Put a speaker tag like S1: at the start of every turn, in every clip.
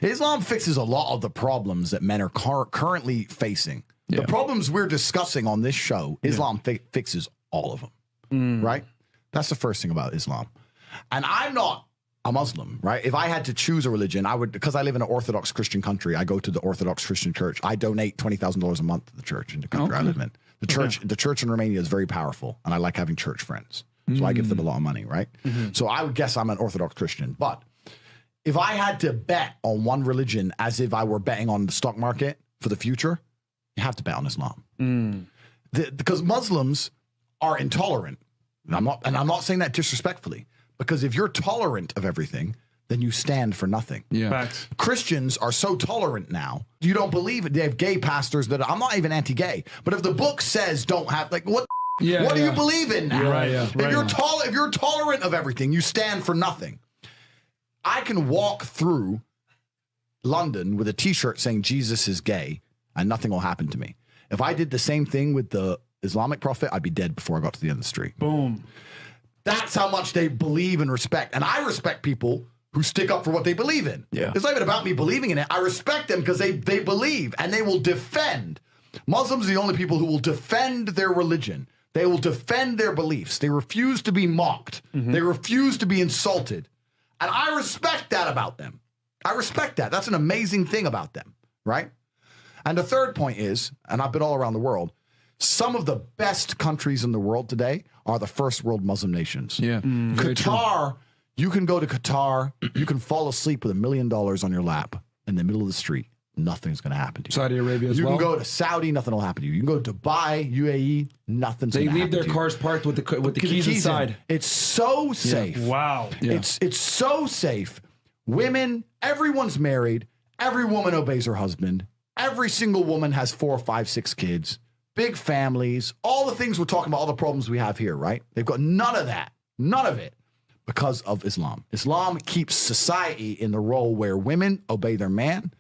S1: Islam fixes a lot of the problems that men are currently facing. The problems we're discussing on this show, Islam fixes all of them, right? That's the first thing about Islam. And I'm not a Muslim, right? If I had to choose a religion, I would, because I live in an Orthodox Christian country, I go to the Orthodox Christian church. I donate $20,000 a month to the church in the country I live in. The church in Romania is very powerful, and I like having church friends. So I give them a lot of money, right? So I would guess I'm an Orthodox Christian. But if I had to bet on one religion as if I were betting on the stock market for the future, you have to bet on Islam. Because Muslims are intolerant. And I'm not saying that disrespectfully, because if you're tolerant of everything, then you stand for nothing.
S2: Facts.
S1: Christians are so tolerant now. You don't believe it. They have gay pastors that I'm not even anti-gay, but if the book says don't have, like, what do you believe in now? If you're tolerant of everything, you stand for nothing. I can walk through London with a t-shirt saying Jesus is gay and nothing will happen to me. If I did the same thing with the Islamic prophet, I'd be dead before I got to the end of the street.
S2: Boom.
S1: That's how much they believe and respect. And I respect people who stick up for what they believe in. It's not even about me believing in it. I respect them because they believe and they will defend. Muslims are the only people who will defend their religion. They will defend their beliefs. They refuse to be mocked. They refuse to be insulted. And I respect that about them. I respect that. That's an amazing thing about them, right? And the third point is, and I've been all around the world, some of the best countries in the world today are the first world Muslim nations. Qatar, you can go to Qatar, you can fall asleep with $1 million on your lap in the middle of the street. Nothing's going to happen to you.
S3: Saudi Arabia as well.
S1: You can go to Saudi, nothing will happen to you. You can go to Dubai, UAE, nothing's going to happen to you.
S3: They leave their cars parked with the keys inside.
S1: It's so safe.
S2: Wow.
S1: It's so safe. Women, everyone's married. Every woman obeys her husband. Every single woman has 4, 5, 6 kids. Big families. All the things we're talking about, all the problems we have here, right? They've got none of that. None of it. Because of Islam. Islam keeps society in the role where women obey their man.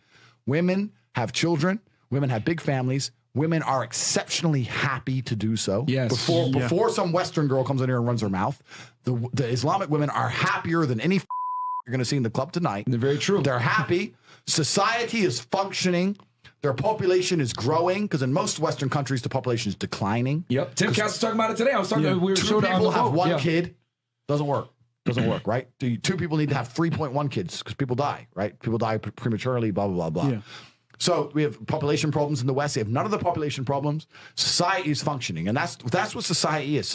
S1: Women have children. Women have big families. Women are exceptionally happy to do so. Before some Western girl comes in here and runs her mouth, the Islamic women are happier than any you're going to see in the club tonight.
S3: They're very true.
S1: They're happy. Society is functioning. Their population is growing because in most Western countries, the population is declining.
S3: Tim Cass was talking about it today. I was talking. We were
S1: Two people have one kid. Doesn't work. Doesn't work, right? 2 people need to have 3.1 kids because people die, right? People die prematurely, blah, blah, blah, blah. So we have population problems in the West. They have none of the population problems. Society is functioning. And that's what society is.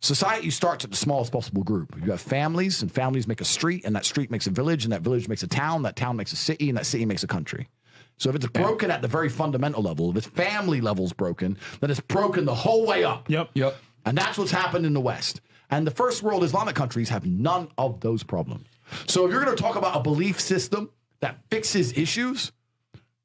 S1: Society starts at the smallest possible group. You have families, and families make a street, and that street makes a village, and that village makes a town, that town makes a city, and that city makes a country. So if it's broken at the very fundamental level, if its family level's broken, then it's broken the whole way up. And that's what's happened in the West. And the first world Islamic countries have none of those problems. So if you're going to talk about a belief system that fixes issues,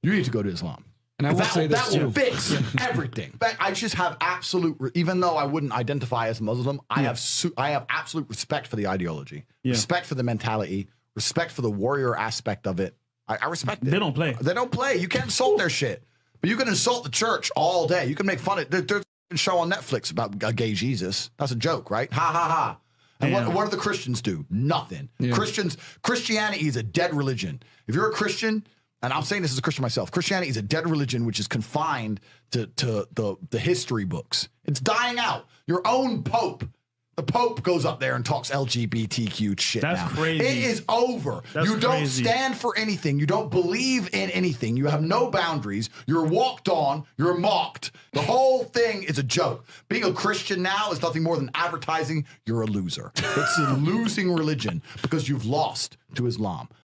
S1: you need to go to Islam.
S3: And I will say this
S1: that will fix everything. I just have absolute, even though I wouldn't identify as Muslim, I have absolute respect for the ideology, respect for the mentality, respect for the warrior aspect of it. I respect it.
S2: They don't play.
S1: They don't play. You can't insult their shit. But you can insult the church all day. You can make fun of it. There's a show on Netflix about a gay Jesus. That's a joke, right? Ha, ha, ha. And what do the Christians do? Nothing. Christianity is a dead religion. If you're a Christian, and I'm saying this as a Christian myself, Christianity is a dead religion which is confined to the history books. It's dying out. Your own Pope. The Pope goes up there and talks LGBTQ shit now.
S2: That's crazy.
S1: It is over. You don't stand for anything. You don't believe in anything. You have no boundaries. You're walked on. You're mocked. The whole thing is a joke. Being a Christian now is nothing more than advertising you're a loser. It's a losing religion because you've lost to Islam.